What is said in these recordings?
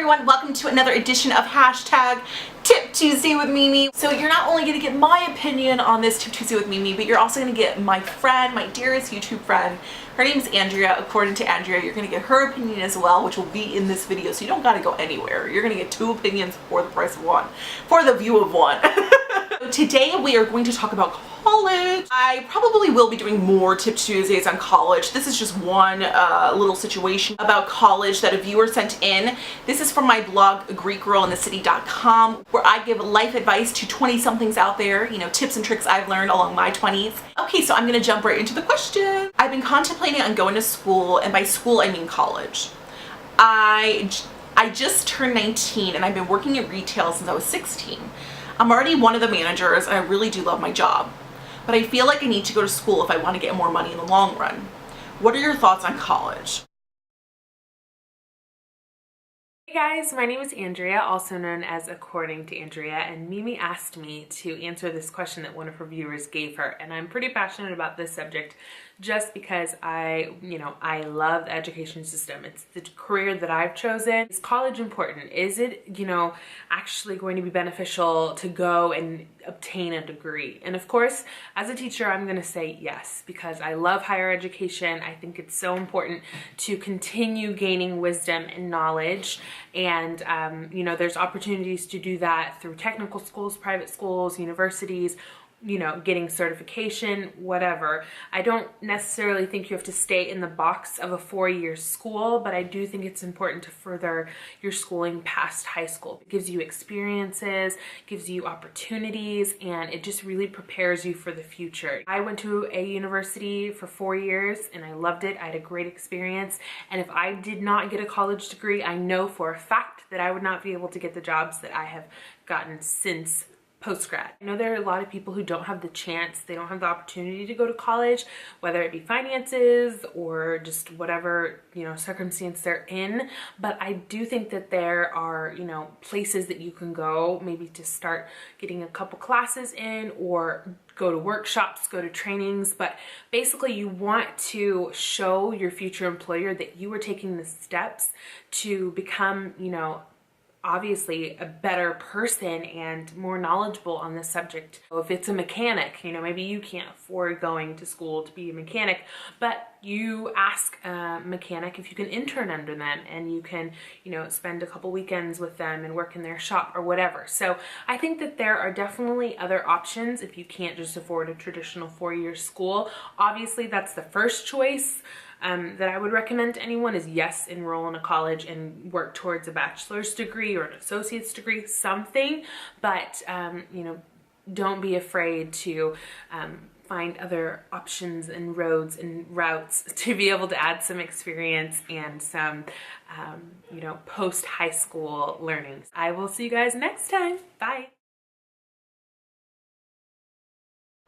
everyone, welcome to another edition of hashtag Tip Tuesday with Mimi. So you're not only going to get my opinion on this Tip Tuesday with Mimi, but you're also going to get my friend, my dearest YouTube friend. Her name's Andrea. According to Andrea, you're going to get her opinion as well, which will be in this video, so you don't got to go anywhere. You're going to get two opinions for the price of one, for the view of one. So today we are going to talk about college. I probably will be doing more Tip Tuesdays on college. This is just one little situation about college that a viewer sent in. This is from my blog, greekgirlinthecity.com, where I give life advice to 20-somethings out there, you know, tips and tricks I've learned along my 20s. Okay, so I'm gonna jump right into the question. I've been contemplating on going to school, and by school I mean college. I just turned 19 and I've been working in retail since I was 16. I'm already one of the managers and I really do love my job, but I feel like I need to go to school if I want to get more money in the long run. What are your thoughts on college? Hey guys, my name is Andrea, also known as According to Andrea, and Mimi asked me to answer this question that one of her viewers gave her, and I'm pretty passionate about this subject just because I love the education system. It's the career that I've chosen. Is college important? Is it, actually going to be beneficial to go and obtain a degree? And of course, as a teacher, I'm going to say yes, because I love higher education. I think it's so important to continue gaining wisdom and knowledge. And, there's opportunities to do that through technical schools, private schools, universities, getting certification, whatever. I don't necessarily think you have to stay in the box of a 4-year school, but I do think it's important to further your schooling past high school. It gives you experiences, gives you opportunities, and it just really prepares you for the future. I went to a university for 4 years and I loved it. I had a great experience. And if I did not get a college degree, I know for a fact that I would not be able to get the jobs that I have gotten since post-grad. I know there are a lot of people who don't have the chance, they don't have the opportunity to go to college, whether it be finances or just whatever, circumstance they're in. But I do think that there are, places that you can go maybe to start getting a couple classes in, or go to workshops, go to trainings. But basically you want to show your future employer that you are taking the steps to become, obviously a better person and more knowledgeable on this subject. So if it's a mechanic, maybe you can't afford going to school to be a mechanic, but you ask a mechanic if you can intern under them, and you can, spend a couple weekends with them and work in their shop or whatever. So I think that there are definitely other options if you can't just afford a traditional 4-year school. Obviously, that's the first choice. That I would recommend to anyone is, yes, enroll in a college and work towards a bachelor's degree or an associate's degree, something, but, don't be afraid to find other options and roads and routes to be able to add some experience and some, post-high school learnings. I will see you guys next time. Bye.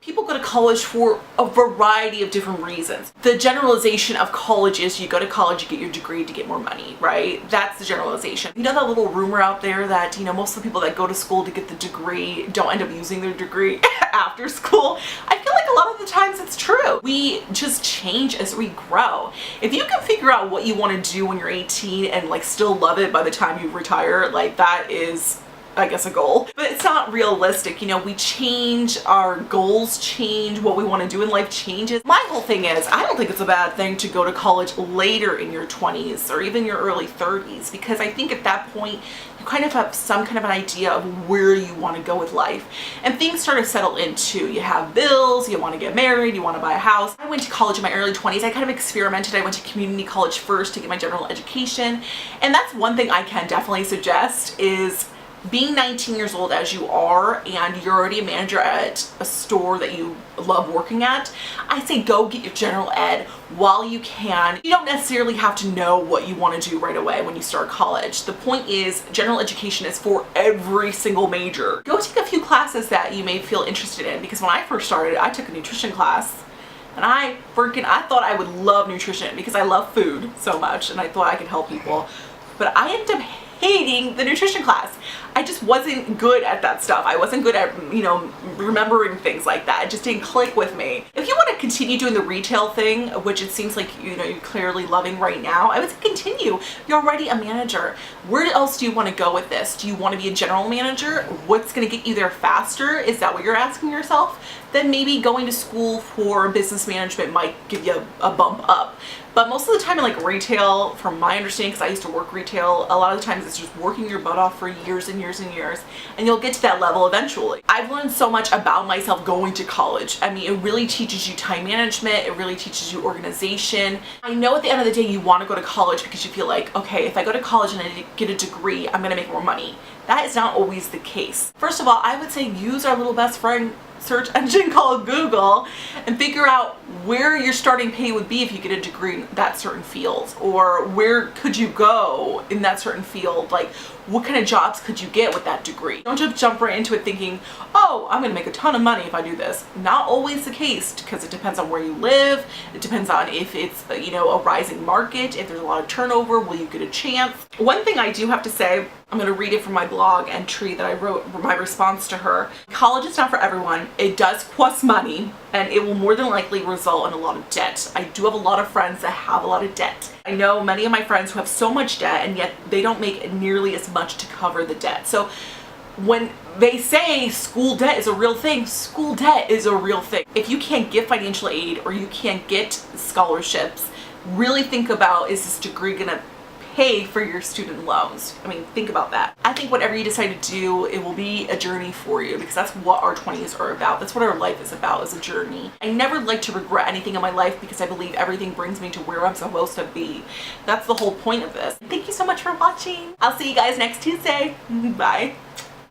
People go to college for a variety of different reasons. The generalization of college is you go to college, you get your degree to get more money, right? That's the generalization. You know that little rumor out there that, most of the people that go to school to get the degree don't end up using their degree after school? I feel like a lot of the times it's true. We just change as we grow. If you can figure out what you want to do when you're 18 and still love it by the time you retire, that is, I guess, a goal, but it's not realistic. We change, our goals change, what we want to do in life changes. My whole thing is, I don't think it's a bad thing to go to college later in your 20s or even your early 30s, because I think at that point you kind of have some kind of an idea of where you want to go with life, and things start to settle in too. You have bills, you want to get married, you want to buy a house. I went to college in my early 20s. I kind of experimented. I went to community college first to get my general education, and that's one thing I can definitely suggest is being 19 years old as you are, and you're already a manager at a store that you love working at, I say go get your general ed while you can. You don't necessarily have to know what you want to do right away when you start college. The point is, general education is for every single major. Go take a few classes that you may feel interested in, because when I first started, I took a nutrition class, and I thought I would love nutrition because I love food so much and I thought I could help people, but I ended up hating the nutrition class. I just wasn't good at that stuff. I wasn't good at, you know, remembering things like that. It just didn't click with me. If you want to continue doing the retail thing, which it seems like, you know, you're clearly loving right now, I would say continue. You're already a manager. Where else do you want to go with this? Do you want to be a general manager? What's going to get you there faster? Is that what you're asking yourself? Then maybe going to school for business management might give you a bump up. But most of the time in like retail, from my understanding, because I used to work retail, a lot of the times it's just working your butt off for years and years and years, and you'll get to that level eventually. I've learned so much about myself going to college. I mean, it really teaches you time management, it really teaches you organization. I know at the end of the day you want to go to college because you feel like, okay, if I go to college and I get a degree, I'm going to make more money. That is not always the case. First of all, I would say use our little best friend search engine called Google and figure out where your starting pay would be if you get a degree in that certain field, or where could you go in that certain field, like what kind of jobs could you get with that degree. Don't just jump right into it thinking, oh, I'm gonna make a ton of money if I do this. Not always the case, because it depends on where you live, it depends on if it's, you know, a rising market, if there's a lot of turnover, will you get a chance. One thing I do have to say, I'm going to read it from my blog entry that I wrote, my response to her. College is not for everyone. It does cost money, and it will more than likely result in a lot of debt. I do have a lot of friends that have a lot of debt. I know many of my friends who have so much debt, and yet they don't make nearly as much to cover the debt. So when they say school debt is a real thing, school debt is a real thing. If you can't get financial aid or you can't get scholarships, really think about, is this degree gonna pay for your student loans? I mean, think about that. I think whatever you decide to do, it will be a journey for you, because that's what our 20s are about. That's what our life is about, is a journey. I never like to regret anything in my life because I believe everything brings me to where I'm supposed to be. That's the whole point of this. Thank you so much for watching. I'll see you guys next Tuesday. Bye.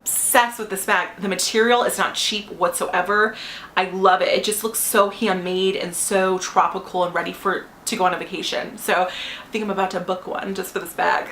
Obsessed with this bag. The material is not cheap whatsoever. I love it. It just looks so handmade and so tropical and ready to go on a vacation. So I think I'm about to book one just for this bag.